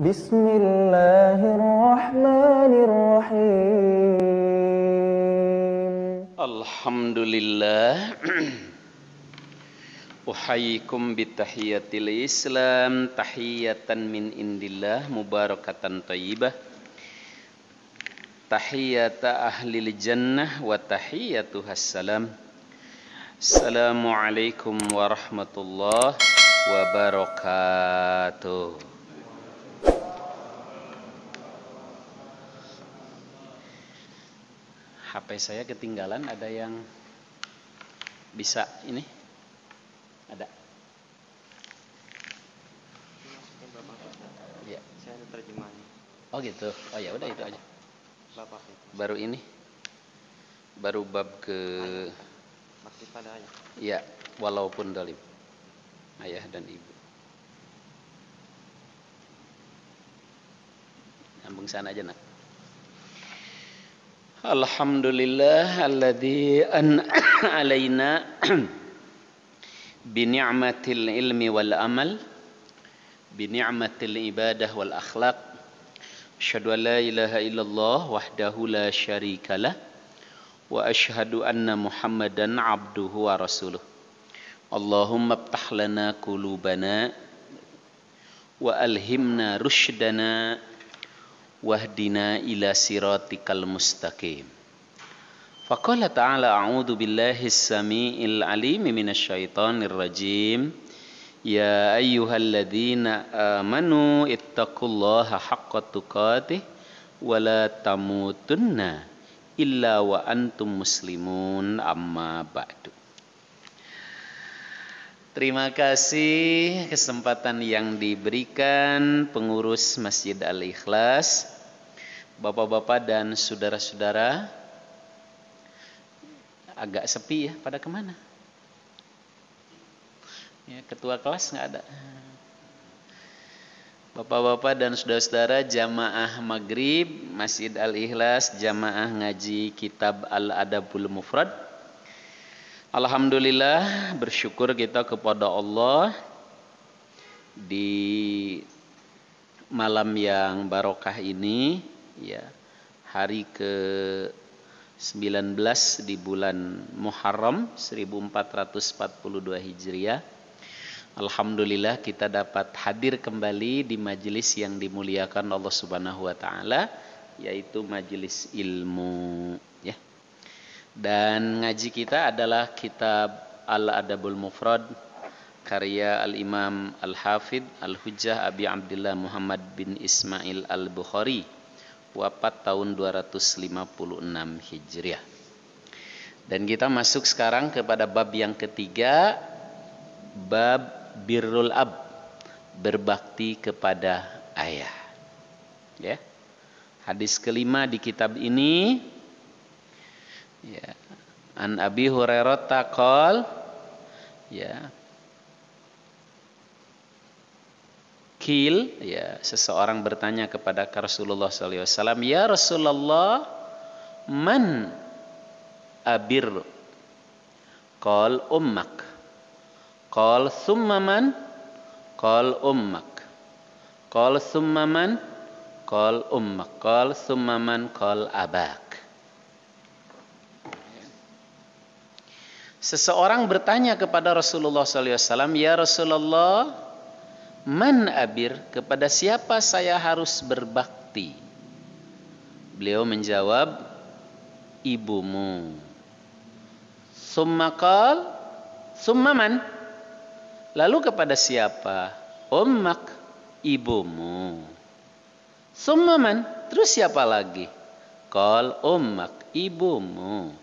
Bismillahirrahmanirrahim. Alhamdulillah. Uhayyikum bitahiyatil Islam, tahiyatan min indillah, mubarakatan thayyibah. Tahiyata ahlil jannah wa tahiyatuhas salam. Assalamualaikum warahmatullahi wabarakatuh. HP saya ketinggalan, ada yang bisa ini? Ada. Ya. Saya ada terjemahannya. Oh gitu. Oh ya udah itu aja. Bapak itu. Baru ini. Baru bab ke Bakti pada ayah. ya, walaupun dalim. Ayah dan ibu. Sambung sana aja, Nak. Alhamdulillah alladzi an'ama alaina bi ni'matil ilmi wal amal, bi ni'matil ibadah wal akhlaq. Asyhadu an la ilaha illallah wahdahu la syarikalah wa asyhadu anna Muhammadan abduhu wa rasuluh. Allahumma iftah lana qulubana wa alhimna rusydana wahdina ila siratikal mustaqim. Faqala ta'ala a'udzu billahi as-sami'il 'alim minasyaitonir rajim. Ya ayyuhalladzina amanu ittaqullaha haqqa tuqatih wa la tamutunna illa wa antum muslimun, amma ba'du. Terima kasih kesempatan yang diberikan pengurus Masjid Al-Ikhlas, bapak-bapak dan saudara-saudara. Agak sepi ya, pada kemana? Ya, ketua kelas nggak ada. Bapak-bapak dan saudara-saudara jamaah maghrib Masjid Al-Ikhlas, jamaah ngaji kitab Al-Adabul Mufrad. Alhamdulillah, bersyukur kita kepada Allah di malam yang barokah ini, ya, hari ke-19 di bulan Muharram 1442 Hijriah. Alhamdulillah kita dapat hadir kembali di majelis yang dimuliakan Allah Subhanahu wa taala, yaitu majelis ilmu, ya. Dan ngaji kita adalah kitab Al-Adabul Mufrad karya Al-Imam Al-Hafidh Al-Hujjah Abi Abdullah Muhammad bin Ismail Al-Bukhari, wafat tahun 256 Hijriah. Dan kita masuk sekarang kepada bab yang ketiga, bab birrul ab, berbakti kepada ayah. Ya. Hadis kelima di kitab ini, ya, an Abi Hurairah taqol, ya, kil, ya, seseorang bertanya kepada Rasulullah SAW, ya Rasulullah, man abir? Qal ummak. Qal thumma man? Qal ummak. Qal thumma man? Qal ummak. Qal thumma man? Qal abak. Seseorang bertanya kepada Rasulullah SAW, ya Rasulullah, man abir? Kepada siapa saya harus berbakti? Beliau menjawab, ibumu. Summa qal, summa man? Lalu kepada siapa? Ummak, ibumu. Summa man? Terus siapa lagi? Qal ummak, ibumu.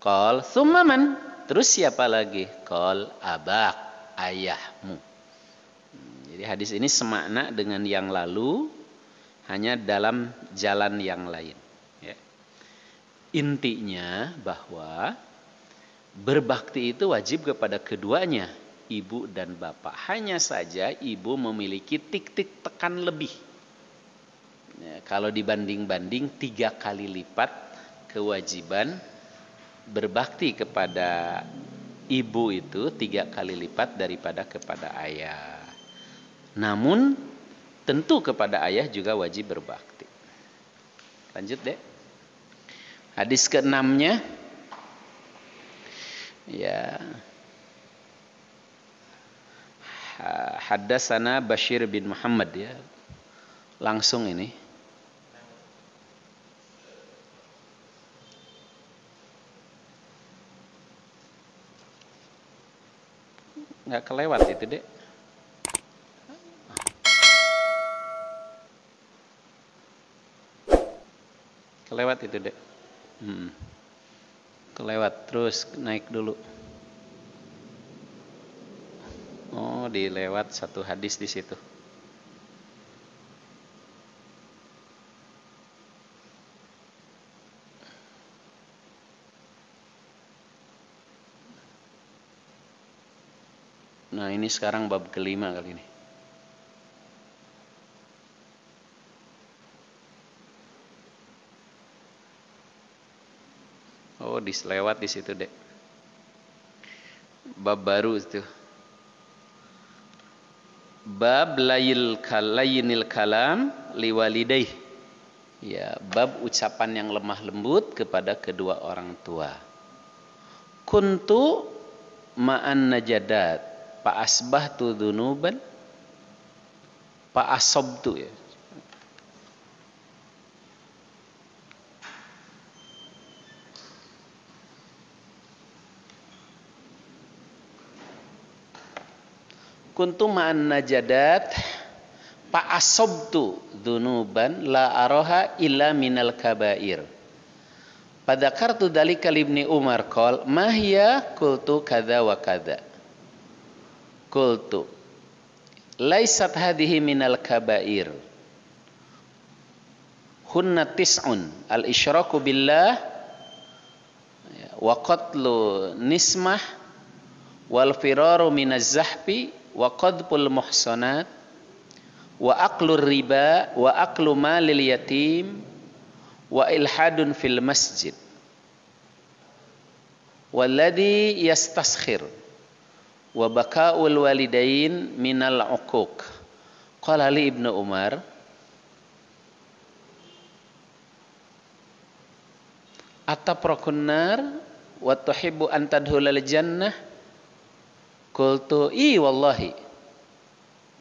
Qal thumma man? Terus siapa lagi? Qal abak, ayahmu. Jadi hadis ini semakna dengan yang lalu, hanya dalam jalan yang lain, ya. Intinya bahwa berbakti itu wajib kepada keduanya, ibu dan bapak. Hanya saja ibu memiliki tik-tik tekan lebih, ya, kalau dibanding-banding 3 kali lipat kewajiban berbakti kepada ibu itu 3 kali lipat daripada kepada ayah. Namun tentu kepada ayah juga wajib berbakti. Lanjut deh. Hadis ke-6-nya, ya, Haddatsana Bashir bin Muhammad, ya. Langsung ini. Nggak kelewat itu, Dek. Kelewat itu, Dek. Kelewat, terus naik dulu. Oh, dilewat satu hadis di situ. Nah, ini sekarang bab kelima kali ini. Oh, diselewat di situ, Dek. Bab baru itu. Bab layinil kalam liwalidaih. Ya, bab ucapan yang lemah lembut kepada kedua orang tua. Kuntu ma'an najadat, fa asbahtu dzunuban, fa asobtu, ya. Kuntu ma'an najadat fa asobtu dzunuban la araha illa minal kabair. Padzakartu dzalika libni Umar qol ma hiya qultu kadza wa kadza. Qultu laisat hadhihi minal kabair. Hunna tis'un al isyraku billah wa qatlu nismah wal firaru minaz zahfi wa qadful muhsanat wa aklur riba wa aklu malil yatim wa ilhadun fil masjid walladhi yastaskhir wa baka'ul walidain minal uquq. Qala li Ibnu Umar ataprakun nar wa tuhibbu an tadkhulal jannah. Qultu i wallahi.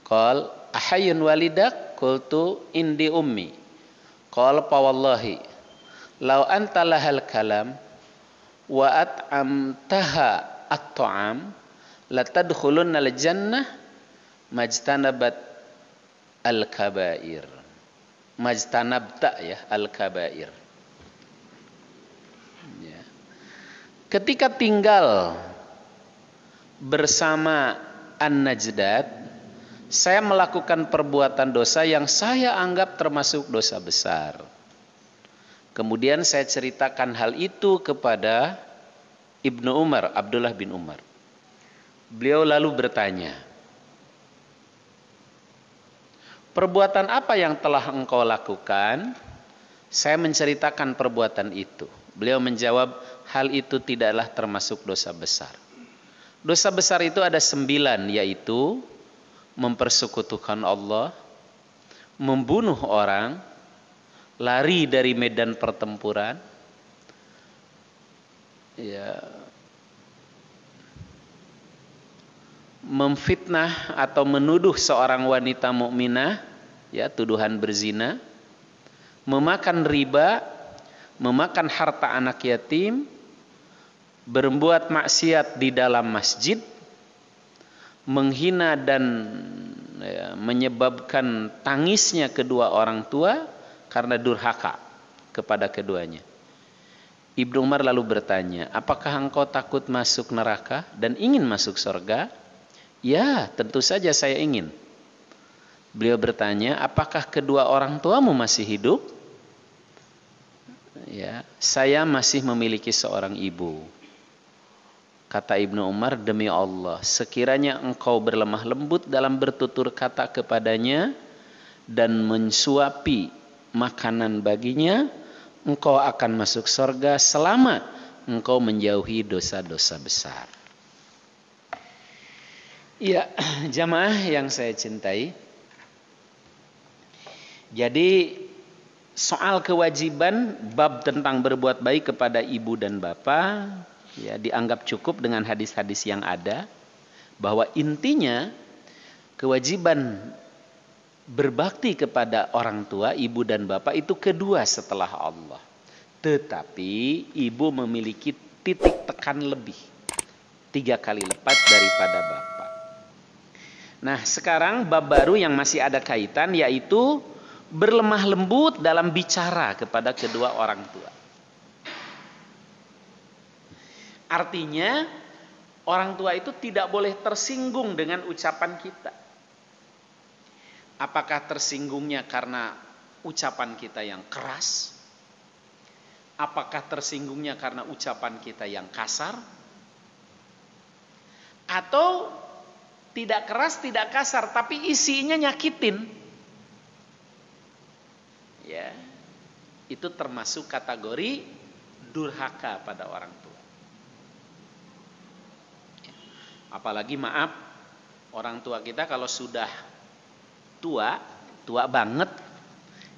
Qal ahayyun walidak? Qultu indi ummi. Qal fa wallahi law anta lahal kalam wa at'amtaha at-ta'am latadkhulunna al-jannah majtanabat al-kabair. Majtanabta, ya, al-kabair. Ya. Ketika tinggal bersama An-Najdat, saya melakukan perbuatan dosa yang saya anggap termasuk dosa besar. Kemudian saya ceritakan hal itu kepada Ibnu Umar, Abdullah bin Umar. Beliau lalu bertanya, perbuatan apa yang telah engkau lakukan? Saya menceritakan perbuatan itu. Beliau menjawab, hal itu tidaklah termasuk dosa besar. Dosa besar itu ada 9, yaitu mempersekutukan Allah, membunuh orang, lari dari medan pertempuran, ya, memfitnah atau menuduh seorang wanita mukminah, ya, tuduhan berzina, memakan riba, memakan harta anak yatim, berbuat maksiat di dalam masjid, menghina dan menyebabkan tangisnya kedua orang tua karena durhaka kepada keduanya. Ibnu Umar lalu bertanya, apakah engkau takut masuk neraka dan ingin masuk surga? Ya, tentu saja saya ingin. Beliau bertanya, apakah kedua orang tuamu masih hidup? Ya, saya masih memiliki seorang ibu. Kata Ibnu Umar, demi Allah, sekiranya engkau berlemah lembut dalam bertutur kata kepadanya dan mensuapi makanan baginya, engkau akan masuk surga selama engkau menjauhi dosa-dosa besar. Ya, jamaah yang saya cintai, Jadi soal kewajiban bab tentang berbuat baik kepada ibu dan bapak ya dianggap cukup dengan hadis-hadis yang ada, bahwa intinya kewajiban berbakti kepada orang tua, ibu dan bapak itu kedua setelah Allah. Tetapi ibu memiliki titik tekan lebih, 3 kali lipat daripada bapak. Nah sekarang bab baru yang masih ada kaitan, yaitu berlemah lembut dalam bicara kepada kedua orang tua. Artinya orang tua itu tidak boleh tersinggung dengan ucapan kita. Apakah tersinggungnya karena ucapan kita yang keras? Apakah tersinggungnya karena ucapan kita yang kasar? Atau tidak keras, tidak kasar, tapi isinya nyakitin? Ya, itu termasuk kategori durhaka pada orang tua. Apalagi maaf, orang tua kita kalau sudah tua banget,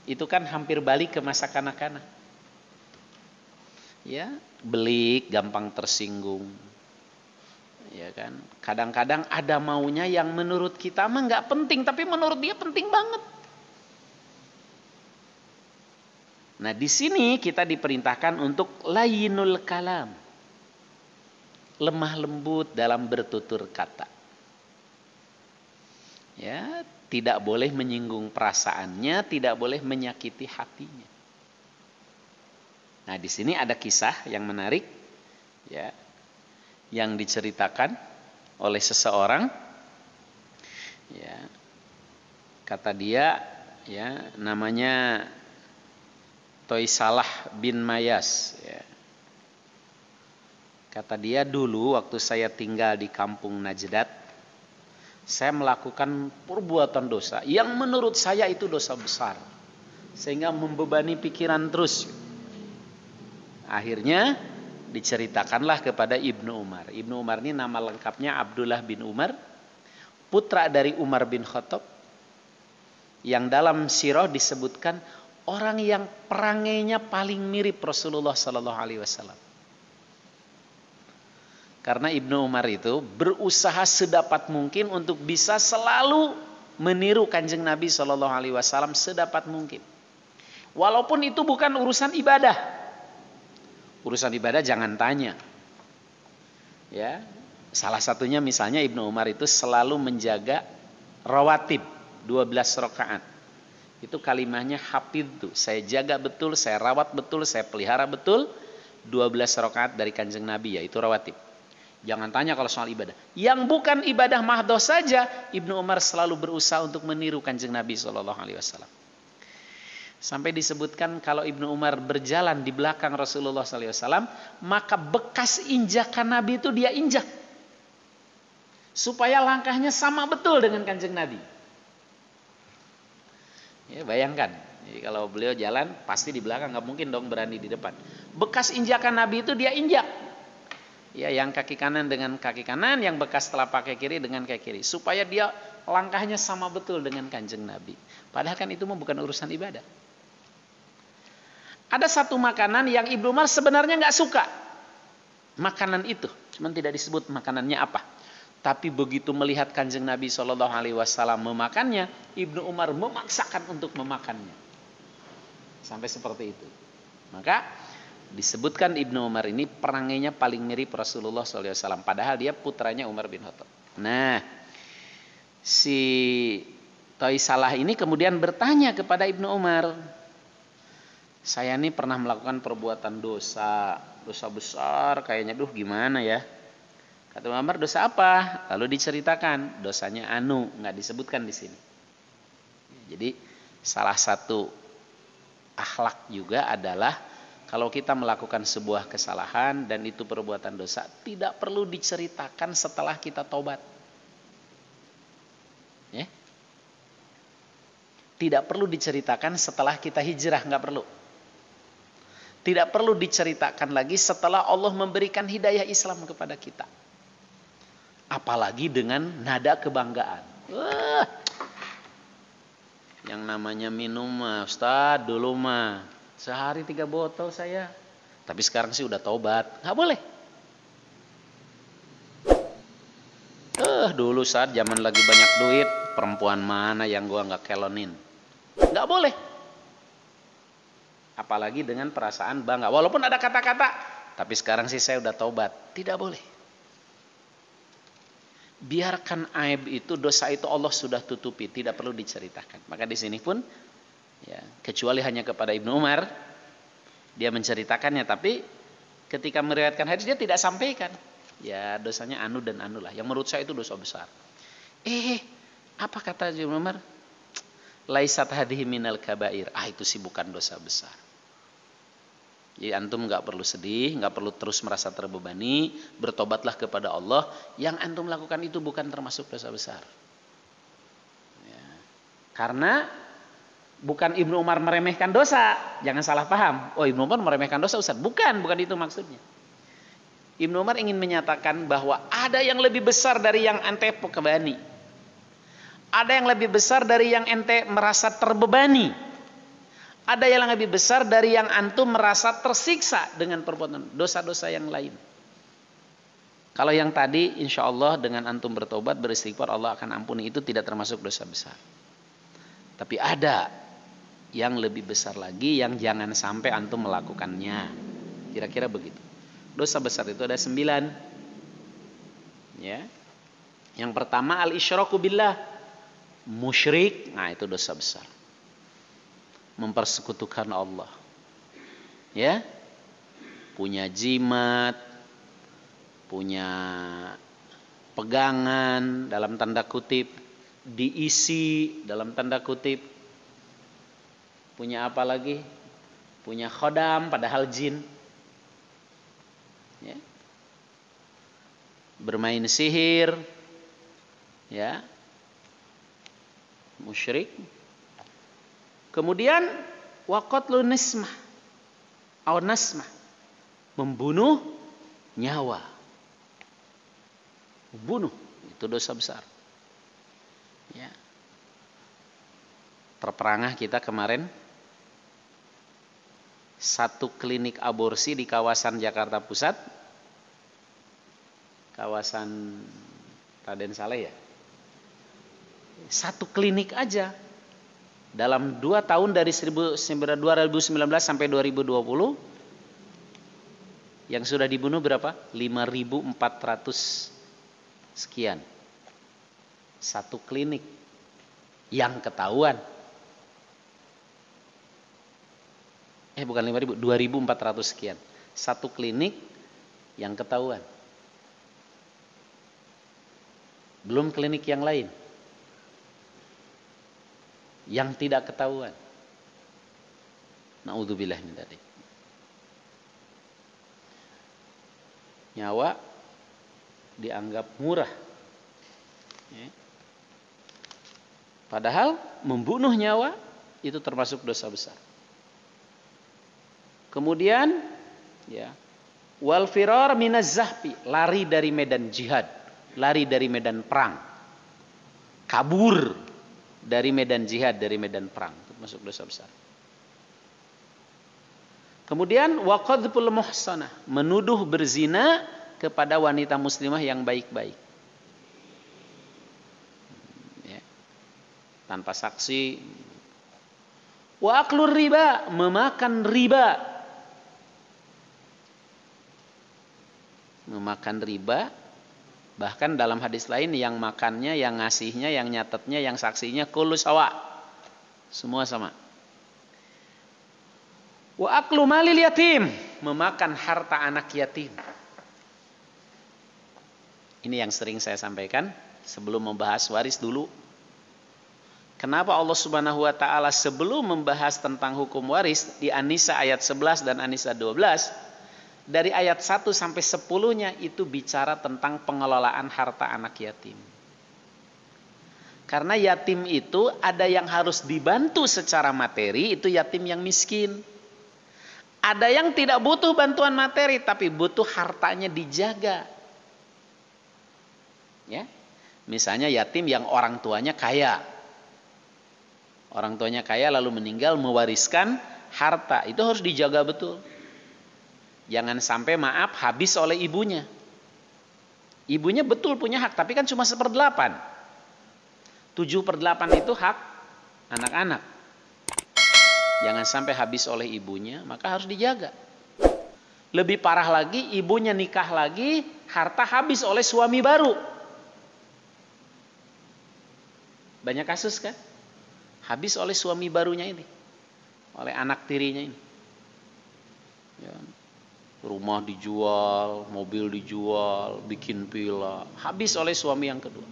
itu kan hampir balik ke masa kanak-kanak. Ya, belik, gampang tersinggung. Ya kan, kadang-kadang ada maunya yang menurut kita mah nggak penting, tapi menurut dia penting banget. Nah, di sini kita diperintahkan untuk layinul kalam. Lemah lembut dalam bertutur kata. Ya, tidak boleh menyinggung perasaannya, tidak boleh menyakiti hatinya. Nah, di sini ada kisah yang menarik ya, yang diceritakan oleh seseorang. Ya. Kata dia ya, namanya Toisalah bin Mayas ya. Kata dia, dulu waktu saya tinggal di kampung Najdat, saya melakukan perbuatan dosa yang menurut saya itu dosa besar, sehingga membebani pikiran terus. Akhirnya diceritakanlah kepada Ibnu Umar. Ibnu Umar ini nama lengkapnya Abdullah bin Umar, putra dari Umar bin Khattab, yang dalam sirah disebutkan orang yang perangainya paling mirip Rasulullah Sallallahu Alaihi Wasallam. Karena Ibnu Umar itu berusaha sedapat mungkin untuk bisa selalu meniru Kanjeng Nabi Sallallahu Alaihi Wasallam sedapat mungkin. Walaupun itu bukan urusan ibadah. Urusan ibadah jangan tanya. Ya, salah satunya misalnya Ibnu Umar itu selalu menjaga rawatib 12 rakaat. Itu kalimahnya hafidzu, saya jaga betul, saya rawat betul, saya pelihara betul 12 rakaat dari Kanjeng Nabi, yaitu rawatib. Jangan tanya kalau soal ibadah. Yang bukan ibadah mahdoh saja, Ibnu Umar selalu berusaha untuk meniru Kanjeng Nabi SAW. Sampai disebutkan kalau Ibnu Umar berjalan di belakang Rasulullah SAW, maka bekas injakan Nabi itu dia injak. Supaya langkahnya sama betul dengan Kanjeng Nabi. Ya, bayangkan, jadi kalau beliau jalan pasti di belakang, nggak mungkin dong berani di depan. Bekas injakan Nabi itu dia injak. Ya, yang kaki kanan dengan kaki kanan, yang bekas telapak kaki kiri dengan kaki kiri, supaya dia langkahnya sama betul dengan Kanjeng Nabi. Padahal kan itu bukan urusan ibadah. Ada satu makanan yang Ibnu Umar sebenarnya nggak suka. Makanan itu, cuman tidak disebut makanannya apa. Tapi begitu melihat Kanjeng Nabi Shallallahu Alaihi Wasallam memakannya, Ibnu Umar memaksakan untuk memakannya. Sampai seperti itu. Maka disebutkan Ibnu Umar ini perangainya paling mirip Rasulullah Shallallahu Alaihi Wasallam. Padahal dia putranya Umar bin Khattab. Nah, si Toisalah ini kemudian bertanya kepada Ibnu Umar, saya ini pernah melakukan perbuatan dosa besar, kayaknya gimana ya? Kata Umar, dosa apa? Lalu diceritakan, dosanya nggak disebutkan di sini. Jadi salah satu akhlak juga adalah kalau kita melakukan sebuah kesalahan dan itu perbuatan dosa, tidak perlu diceritakan setelah kita tobat. Ya? Tidak perlu diceritakan setelah kita hijrah, nggak perlu. Tidak perlu diceritakan lagi setelah Allah memberikan hidayah Islam kepada kita. Apalagi dengan nada kebanggaan. Yang namanya minum mah, Ustaz, dulu mah sehari 3 botol saya. Tapi sekarang sih udah tobat. Nggak boleh. Dulu saat zaman lagi banyak duit, perempuan mana yang gua nggak kelonin? Nggak boleh. Apalagi dengan perasaan bangga. Walaupun ada kata-kata, tapi sekarang sih saya udah tobat. Tidak boleh. Biarkan aib itu, dosa itu Allah sudah tutupi, tidak perlu diceritakan. Maka di sini pun, ya, kecuali hanya kepada Ibnu Umar, dia menceritakannya, tapi ketika meriwayatkan hadis dia tidak sampaikan. Ya dosanya anu dan anu lah. Yang menurut saya itu dosa besar. Apa kata Ibnu Umar? Laisat hadhihi minal kabair. Itu sih bukan dosa besar. Jadi antum nggak perlu sedih, nggak perlu terus merasa terbebani, bertobatlah kepada Allah. Yang antum lakukan itu bukan termasuk dosa besar. Ya. Karena bukan Ibnu Umar meremehkan dosa, jangan salah paham. Oh, Ibnu Umar meremehkan dosa, Ustaz. Bukan itu maksudnya. Ibnu Umar ingin menyatakan bahwa ada yang lebih besar dari yang ente kebani. Ada yang lebih besar dari yang ente merasa terbebani. Ada yang lebih besar dari yang antum merasa tersiksa dengan perbuatan dosa-dosa yang lain. Kalau yang tadi insya Allah dengan antum bertobat, beristighfar, Allah akan ampuni, itu tidak termasuk dosa besar. Tapi ada yang lebih besar lagi yang jangan sampai antum melakukannya. Kira-kira begitu. Dosa besar itu ada 9. Ya. Yang pertama al-isyraku billah. Musyrik, itu dosa besar. Mempersekutukan Allah. Ya. Punya jimat, punya pegangan dalam tanda kutip, diisi dalam tanda kutip. Punya apa lagi? Punya khodam padahal jin. Ya. Bermain sihir, ya, musyrik. Kemudian waqatlun nismah atau nasmah, membunuh nyawa. Membunuh itu dosa besar. Ya. Terperangah kita kemarin satu klinik aborsi di kawasan Jakarta Pusat, kawasan Raden Saleh ya. Satu klinik aja dalam 2 tahun dari 2019 sampai 2020 yang sudah dibunuh berapa? 5.400 sekian. Satu klinik yang ketahuan. Bukan 5.000, 2.400 sekian. Satu klinik yang ketahuan. Belum klinik yang lain. Yang tidak ketahuan. Na'udzubillah min dzalik. Nyawa dianggap murah. Ya. Padahal membunuh nyawa itu termasuk dosa besar. Kemudian ya, wal firar minaz zahfi, lari dari medan jihad, lari dari medan perang. Kabur dari medan jihad, dari medan perang, itu masuk dosa besar. Kemudian wa qadhful muhsanah, menuduh berzina kepada wanita muslimah yang baik-baik. Ya. Tanpa saksi. Wa aklur riba, memakan riba. Memakan riba, bahkan dalam hadis lain yang makannya, yang ngasihnya, yang nyatetnya, yang saksinya kullu sawa, semua sama. Wa aklu malil yatim, memakan harta anak yatim. Ini yang sering saya sampaikan sebelum membahas waris dulu. Kenapa Allah Subhanahu wa taala sebelum membahas tentang hukum waris di An-Nisa ayat 11 dan An-Nisa 12, dari ayat 1 sampai 10-nya itu bicara tentang pengelolaan harta anak yatim. Karena yatim itu ada yang harus dibantu secara materi, itu yatim yang miskin. Ada yang tidak butuh bantuan materi, tapi butuh hartanya dijaga. Ya. Misalnya yatim yang orang tuanya kaya. Orang tuanya kaya lalu meninggal mewariskan harta. Itu harus dijaga betul. Jangan sampai maaf habis oleh ibunya. Ibunya betul punya hak, tapi kan cuma 1/8. 7/8 itu hak anak-anak. Jangan sampai habis oleh ibunya, maka harus dijaga. Lebih parah lagi, ibunya nikah lagi, harta habis oleh suami baru. Banyak kasus kan? Habis oleh suami barunya ini. Oleh anak tirinya ini. Ya. Rumah dijual, mobil dijual, bikin villa. Habis oleh suami yang kedua.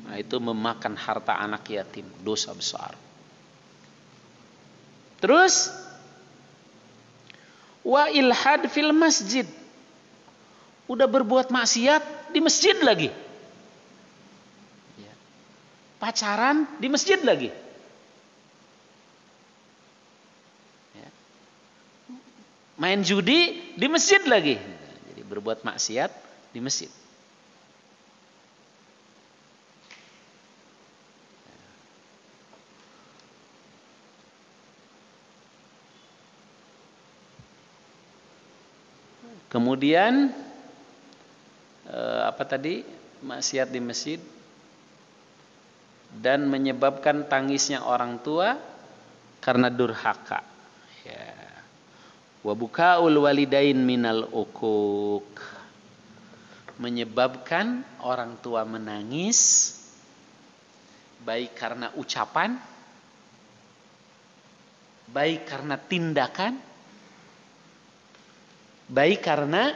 Nah, itu memakan harta anak yatim. Dosa besar. Terus wa ilhad fil masjid. Udah berbuat maksiat di masjid lagi. Ya. Pacaran di masjid lagi. Ya. Main judi di masjid lagi. Jadi berbuat maksiat di masjid. Kemudian apa tadi? Maksiat di masjid dan menyebabkan tangisnya orang tua karena durhaka. Ya. Wa bukaul walidain minal ukuk. Menyebabkan orang tua menangis baik karena ucapan, baik karena tindakan, baik karena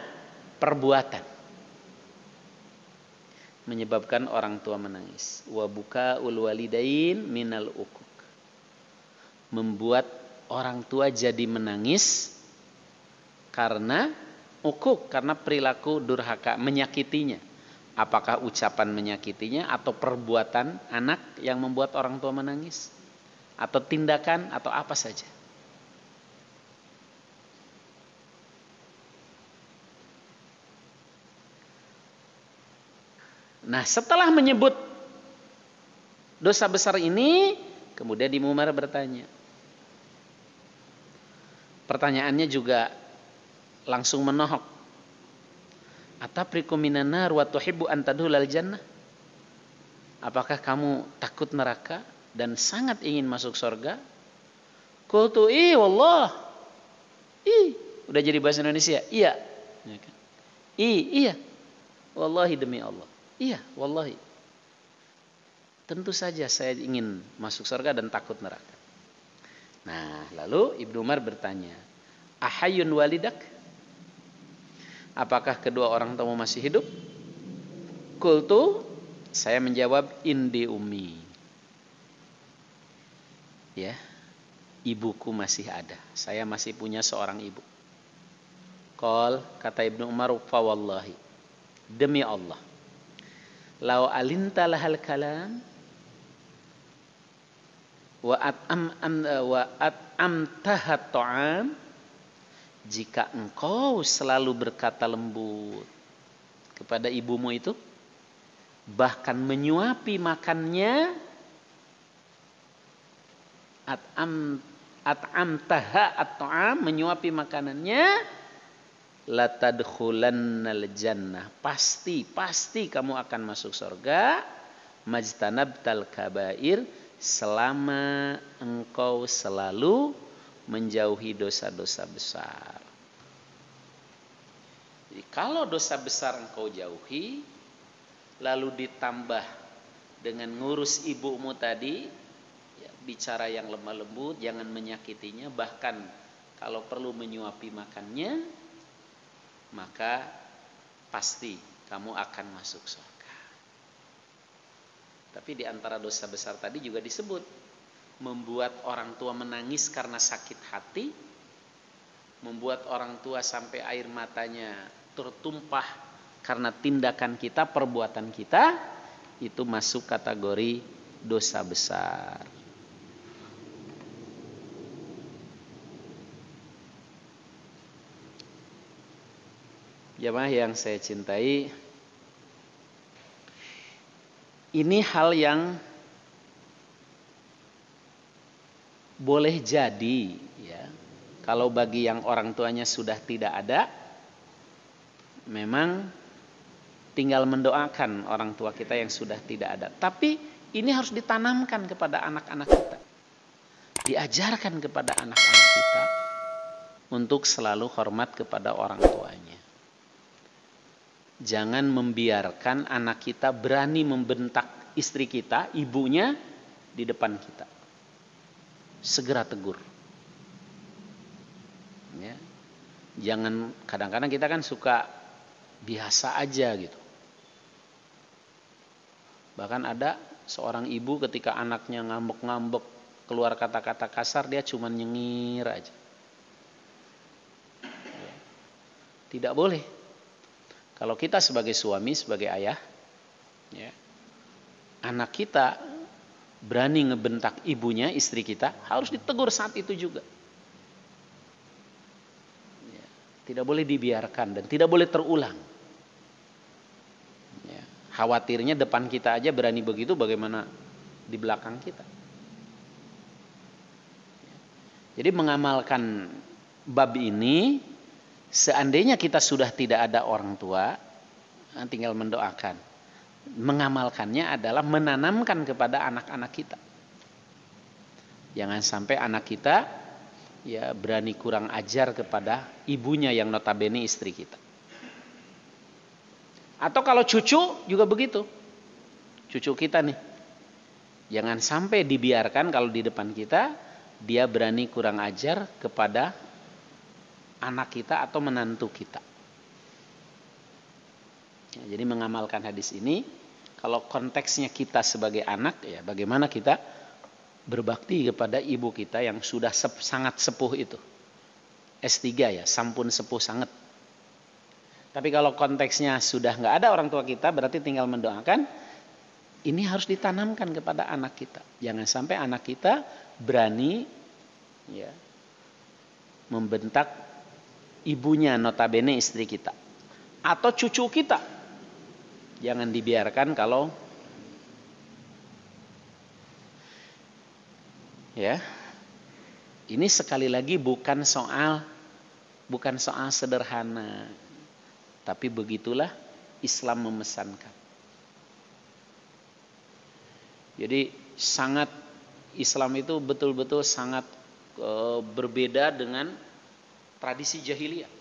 perbuatan. Menyebabkan orang tua menangis. Wa bukaul walidain minal ukuk. Membuat orang tua jadi menangis karena ukuk, karena perilaku durhaka, menyakitinya. Apakah ucapan menyakitinya atau perbuatan anak yang membuat orang tua menangis? Atau tindakan atau apa saja. Nah, setelah menyebut dosa besar ini, kemudian Ibnu Umar bertanya. Pertanyaannya juga langsung menohok. Atapriku minan nar wa tuhibbu an tadkhulal jannah? Apakah kamu takut neraka dan sangat ingin masuk surga? Qultu wallah. Udah jadi bahasa Indonesia? Iya. Iya. Wallahi demi Allah. Iya, wallahi. Tentu saja saya ingin masuk surga dan takut neraka. Nah, lalu Ibnu Umar bertanya, "Ahayyun walidak?" Apakah kedua orang tuamu masih hidup? Qultu, saya menjawab, indi ummi. Ya, ibuku masih ada. Saya masih punya seorang ibu. Qal, kata Ibnu Umar, fa wallahi, demi Allah. Lau alinta lahal kalam wa at'amtaha ta'am, jika engkau selalu berkata lembut kepada ibumu itu, bahkan menyuapi makannya, at'amtaha at-ta'am, menyuapi makanannya, latadkhulannal jannah, pasti kamu akan masuk surga, majtanabtal kabair, selama engkau selalu menjauhi dosa-dosa besar. Jadi kalau dosa besar engkau jauhi, lalu ditambah dengan ngurus ibumu tadi, ya, bicara yang lemah lembut, jangan menyakitinya, bahkan kalau perlu menyuapi makannya, maka pasti kamu akan masuk surga. Tapi di antara dosa besar tadi juga disebut membuat orang tua menangis karena sakit hati, membuat orang tua sampai air matanya tertumpah karena tindakan kita, perbuatan kita, itu masuk kategori dosa besar. Jamaah yang saya cintai, ini hal yang boleh jadi ya, kalau bagi yang orang tuanya sudah tidak ada, memang tinggal mendoakan orang tua kita yang sudah tidak ada. Tapi ini harus ditanamkan kepada anak-anak kita. Diajarkan kepada anak-anak kita untuk selalu hormat kepada orang tuanya. Jangan membiarkan anak kita berani membentak istri kita, ibunya, di depan kita. Segera tegur. Ya. Jangan, kadang-kadang kita kan suka biasa aja gitu. Bahkan ada seorang ibu ketika anaknya ngambek-ngambek, keluar kata-kata kasar, dia cuma nyengir aja. Ya. Tidak boleh. Kalau kita sebagai suami, sebagai ayah, ya, anak kita berani ngebentak ibunya, istri kita, harus ditegur saat itu juga. Ya, tidak boleh dibiarkan dan tidak boleh terulang. Ya, khawatirnya depan kita aja berani begitu, bagaimana di belakang kita. Ya, jadi mengamalkan bab ini, seandainya kita sudah tidak ada orang tua, tinggal mendoakan. Mengamalkannya adalah menanamkan kepada anak-anak kita. Jangan sampai anak kita ya berani kurang ajar kepada ibunya yang notabene istri kita. Atau kalau cucu juga begitu. Cucu kita nih. Jangan sampai dibiarkan kalau di depan kita dia berani kurang ajar kepada anak kita atau menantu kita. Ya, jadi mengamalkan hadis ini, kalau konteksnya kita sebagai anak, ya bagaimana kita berbakti kepada ibu kita yang sudah sangat sepuh itu. S3 ya, sampun sepuh sangat. Tapi kalau konteksnya sudah nggak ada orang tua kita, berarti tinggal mendoakan. Ini harus ditanamkan kepada anak kita. Jangan sampai anak kita berani ya membentak ibunya, notabene istri kita. Atau cucu kita. Jangan dibiarkan kalau ya. Ini sekali lagi bukan soal sederhana. Tapi begitulah Islam memesankan. Jadi sangat Islam itu betul-betul sangat berbeda dengan tradisi jahiliyah.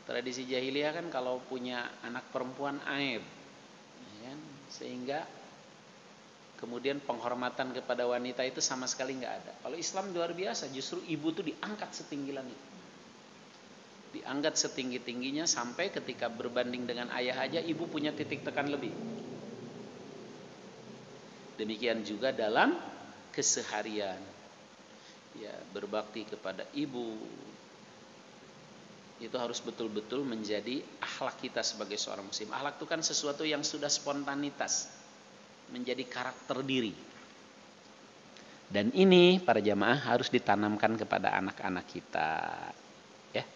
Tradisi jahiliyah kan kalau punya anak perempuan aib, ya, sehingga kemudian penghormatan kepada wanita itu sama sekali nggak ada. Kalau Islam luar biasa, justru ibu itu diangkat setinggi langit, diangkat setinggi-tingginya sampai ketika berbanding dengan ayah aja ibu punya titik tekan lebih. Demikian juga dalam keseharian, ya berbakti kepada ibu. Itu harus betul-betul menjadi akhlak kita sebagai seorang muslim. Akhlak itu kan sesuatu yang sudah spontanitas, menjadi karakter diri. Dan ini para jamaah harus ditanamkan kepada anak-anak kita. Ya.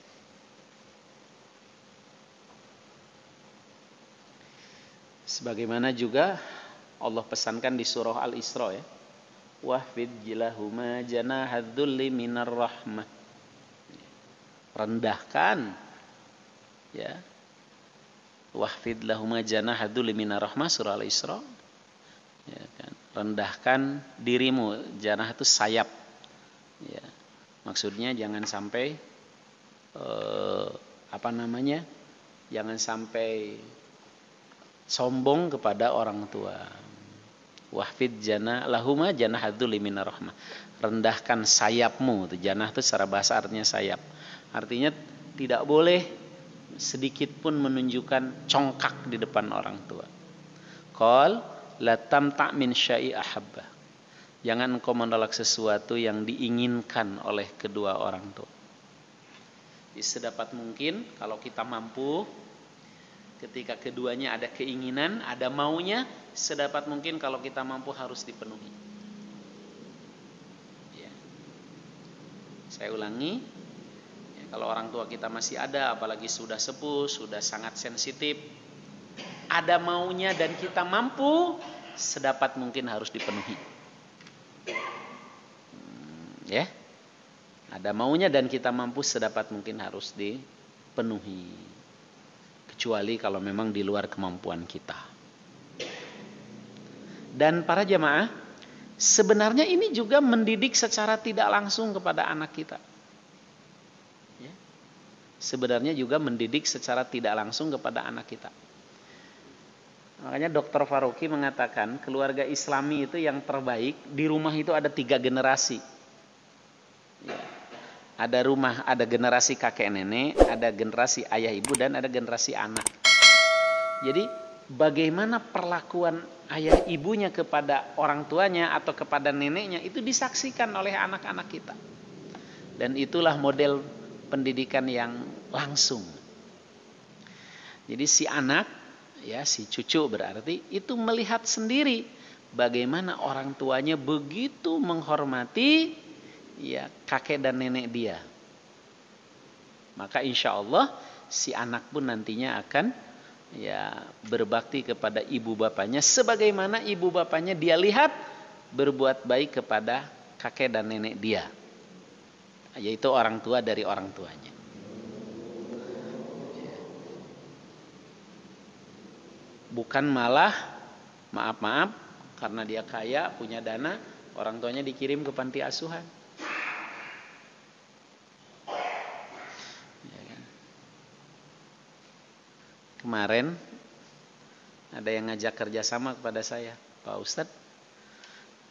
Sebagaimana juga Allah pesankan di surah Al-Isra ya. Wahfid jilahuma janahadzulli minar rahmah. Rendahkan ya, wahfid lahuma janahadzulli minar rahmah, surah Al-Isra ya kan? Rendahkan dirimu, janah itu sayap ya, maksudnya jangan sampai jangan sampai sombong kepada orang tua. Wahfid lahuma janahadzulli minar rahmah, rendahkan sayapmu. Janah itu secara bahasa artinya sayap. Artinya tidak boleh sedikit pun menunjukkan congkak di depan orang tua. Qal la tamta' min syai'i ahabba. Jangan engkau menolak sesuatu yang diinginkan oleh kedua orang tua. Sedapat mungkin kalau kita mampu, ketika keduanya ada keinginan, ada maunya, sedapat mungkin kalau kita mampu harus dipenuhi. Ya. Saya ulangi, ya, kalau orang tua kita masih ada, apalagi sudah sepuh, sudah sangat sensitif, ada maunya dan kita mampu, sedapat mungkin harus dipenuhi. Ya. Ada maunya dan kita mampu sedapat mungkin harus dipenuhi. Kecuali kalau memang di luar kemampuan kita. Dan para jamaah, sebenarnya ini juga mendidik secara tidak langsung kepada anak kita. Ya. Sebenarnya juga mendidik secara tidak langsung kepada anak kita. Makanya Dr. Faruqi mengatakan keluarga Islami itu yang terbaik, di rumah itu ada 3 generasi. Ya. Ada generasi kakek nenek, ada generasi ayah ibu, dan ada generasi anak. Jadi bagaimana perlakuan ayah ibunya kepada orang tuanya atau kepada neneknya itu disaksikan oleh anak-anak kita. Dan itulah model pendidikan yang langsung. Jadi si anak, ya si cucu berarti itu melihat sendiri bagaimana orang tuanya begitu menghormati ya kakek dan nenek dia. Maka insya Allah si anak pun nantinya akan ya berbakti kepada ibu bapaknya sebagaimana ibu bapaknya dia lihat berbuat baik kepada kakek dan nenek dia, yaitu orang tua dari orang tuanya. Bukan malah maaf karena dia kaya punya dana orang tuanya dikirim ke panti asuhan. Kemarin ada yang ngajak kerjasama kepada saya, Pak Ustadz,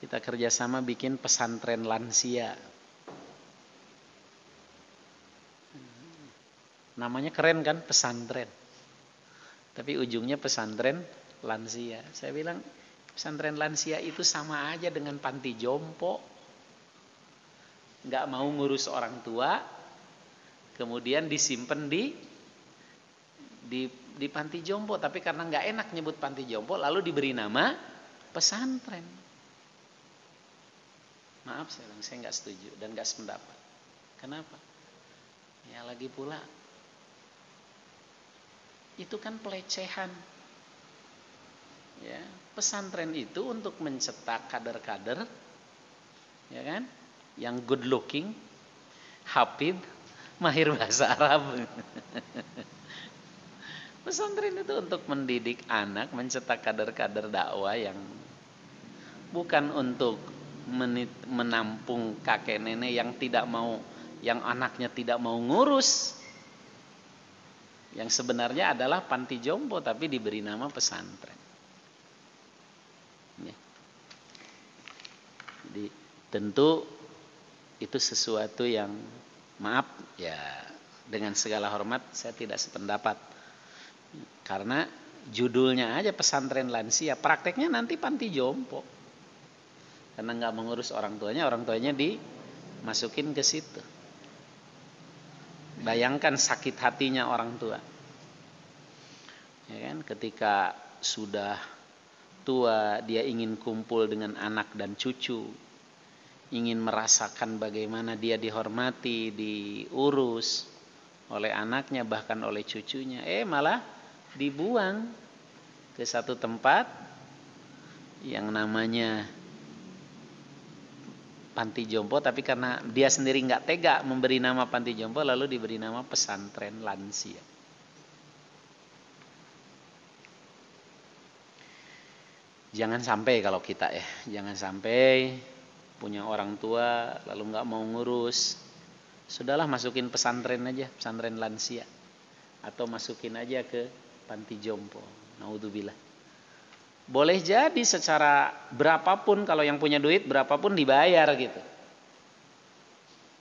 kita kerjasama bikin pesantren lansia. Namanya keren kan, pesantren. Tapi ujungnya pesantren lansia. Saya bilang pesantren lansia itu sama aja dengan panti jompo. Nggak mau ngurus orang tua, kemudian disimpan di panti jompo, tapi karena nggak enak nyebut panti jompo, lalu diberi nama pesantren. Maaf saya nggak setuju dan nggak sependapat. Kenapa? Ya lagi pula itu kan pelecehan. Ya, pesantren itu untuk mencetak kader-kader, ya kan, yang good looking, hafid, mahir bahasa Arab. Pesantren itu untuk mendidik anak, mencetak kader-kader dakwah yang bukan untuk menampung kakek nenek yang tidak mau, yang anaknya tidak mau ngurus. Yang sebenarnya adalah panti jompo tapi diberi nama pesantren. Ya. Jadi tentu itu sesuatu yang maaf ya dengan segala hormat saya tidak sependapat. Karena judulnya aja pesantren lansia, prakteknya nanti panti jompo. Karena nggak mengurus orang tuanya dimasukin ke situ. Bayangkan sakit hatinya orang tua. Ya kan, ketika sudah tua dia ingin kumpul dengan anak dan cucu, ingin merasakan bagaimana dia dihormati, diurus oleh anaknya bahkan oleh cucunya, malah dibuang ke satu tempat yang namanya panti jompo, tapi karena dia sendiri nggak tega memberi nama panti jompo, lalu diberi nama pesantren lansia. Jangan sampai kalau kita jangan sampai punya orang tua lalu nggak mau ngurus, sudahlah masukin pesantren aja, pesantren lansia, atau masukin aja ke panti jompo. Naudzubillah. Boleh jadi secara berapapun, kalau yang punya duit berapapun dibayar gitu.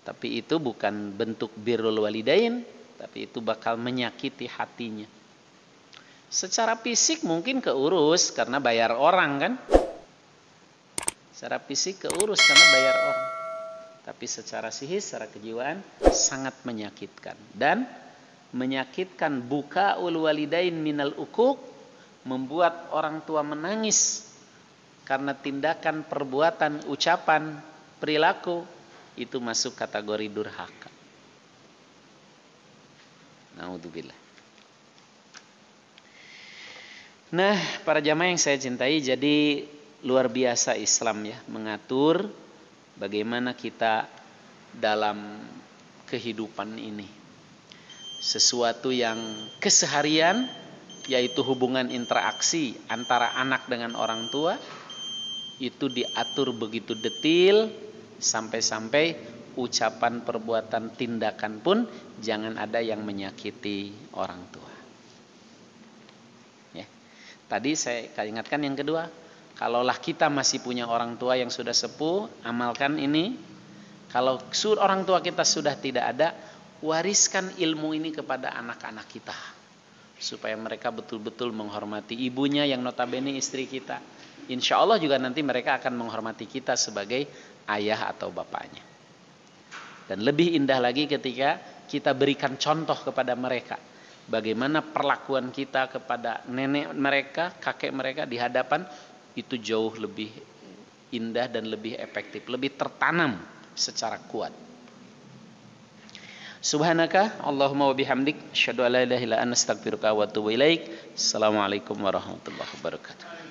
Tapi itu bukan bentuk birrul walidain, tapi itu bakal menyakiti hatinya. Secara fisik mungkin keurus karena bayar orang kan. Secara fisik keurus karena bayar orang. Tapi secara psikis, secara kejiwaan sangat menyakitkan. Dan menyakitkan bukaul walidain minal ukuk, membuat orang tua menangis karena tindakan, perbuatan, ucapan, perilaku itu masuk kategori durhaka. Naudzubillah. Nah, para jamaah yang saya cintai, jadi luar biasa Islam ya mengatur bagaimana kita dalam kehidupan ini. Sesuatu yang keseharian, yaitu hubungan interaksi antara anak dengan orang tua, itu diatur begitu detil, sampai-sampai ucapan, perbuatan, tindakan pun jangan ada yang menyakiti orang tua. Ya. Tadi saya ingatkan yang kedua, kalaulah kita masih punya orang tua yang sudah sepuh, amalkan ini. Kalau orang tua kita sudah tidak ada, wariskan ilmu ini kepada anak-anak kita, supaya mereka betul-betul menghormati ibunya yang notabene istri kita. Insya Allah juga nanti mereka akan menghormati kita sebagai ayah atau bapaknya. Dan lebih indah lagi ketika kita berikan contoh kepada mereka, bagaimana perlakuan kita kepada nenek mereka, kakek mereka di hadapan, itu jauh lebih indah dan lebih efektif, lebih tertanam secara kuat. Subhanaka Allahumma wa bihamdik, asyhadu an la ilaha illa anta, astaghfiruka wa atubu ilaik. Assalamualaikum warahmatullahi wabarakatuh.